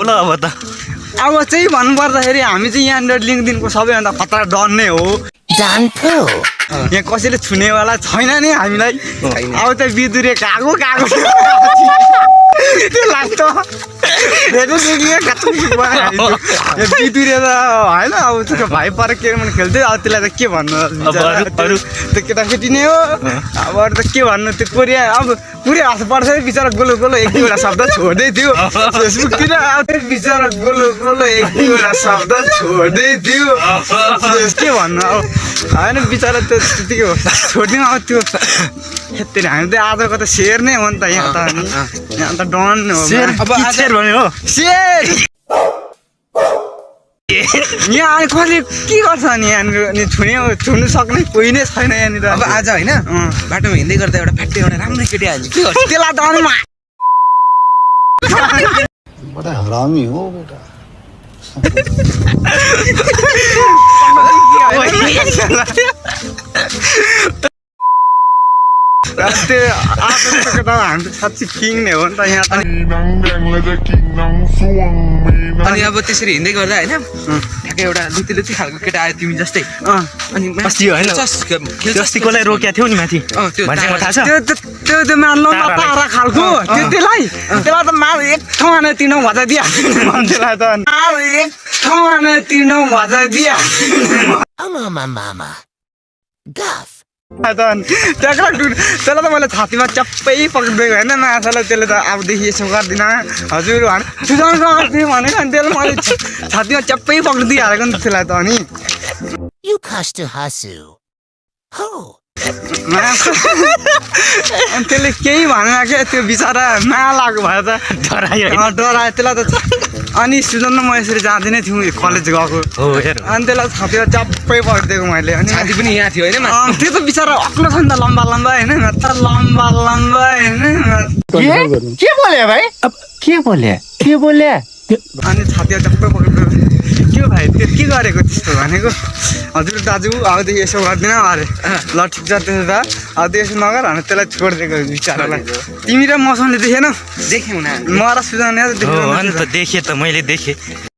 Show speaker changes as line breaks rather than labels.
बोल अब त
अब चाहिँ भन्नुपर्दाखेरि हामी चाहिँ यहाँनिर लिङ्कदिनको सबैभन्दा खतरा डन नै हो
जान्थ्यो
यहाँ कसैले छुनेवाला छैन नि हामीलाई अब त बिजुरे कागो कागो त्यो लाग्छ बिजुरे त होइन अब त्यो भाइ पर के खेल्थ्यो अब त्यसलाई त के भन्नु त्यो केटाकेटी नै हो अब अरू त के भन्नु त्यो कोरिया अब पुरै हाँस पर्छ बिचरा गोलो गोलो एक दुईवटा शब्द छोड्दै थियो फेसबुकतिर अब त्यो बिचरा गोलो गोलो एक दुईवटा शब्द छोड्दै थियो के भन्नु अब होइन बिचरा त्यो त्यतिकै हो छोडिदिउँ अब त्यो यति हामी त आजको त सेयर नै हो नि त यहाँ त डन हो
अब शेर भन्यो हो
सेयर यहाँ अनि कसले के गर्छ नि यहाँनिर छुनु सक्ने कोही नै छैन यहाँनिर
अब आज होइन बाटोमा हिँड्दै गर्दा एउटा फ्याट्टे एउटा राम्रो केटी हाल्छ के गर्छ
त्यसलाई त अनि
बड़ा हरामी हो बेटा
हामी त साँच्ची किङ नै हो नि त यहाँ त
अनि अब त्यसरी हिँड्दै गर्दा होइन ठ्याक्कै एउटा लुती लुती खालको केटा आयो तिमी जस्तै अनि
अस्ति होइन अस्ति कसलाई रोकेको थियो नि माथि भनेको थाहा छ
त्यो लम्बा तारा खालको त्यसलाई त माल एक ठाउँमा नै तिर्नु भजा दिइहाल्छ मान्छेलाई त एक ठाउँमा नै तिर्नु भजा दिइहाल्छ त्यसलाई त मैले छातीमा चप्पै पक्रिदिएको होइन माछालाई त्यसले त अबदेखि यसो गर्दिनँ हजुर सुझाउनु भनेर अनि त्यसले मैले छातीमा चप्पै पक्रिदिइहालेको नि त्यसलाई त अनि अनि त्यसले केही भनेन क्या त्यो बिचरा नलागेको भए त डरायो त्यसलाई त अनि सुजन म यसरी जाँदिनै थियौँ कलेज गएको अनि त्यसलाई छातीमा चप्पै पक्रिदिएको मैले अनि
साथी पनि यहाँ थियो होइन
त्यो त बिचरा अग्लो छ नि त लम्बा लम्बा होइन मात्र लम्बा लम्बा होइन
के बोले भाइ अब के बोले
अनि छातीमा चप्पै पक्रिदिएको के भाइ त्यो के गरेको त्यस्तो भनेको हजुर दाजु अबदेखि यसो गर्दिनँ अरे ल ठिक छ त्यसो त अब यसो नगर भने त्यसलाई छोडिदिएको बिचरालाई तिमी र मसँगले देखेनौ
देख्यौँ न
म र सुजन
देखेँ त मैले देखेँ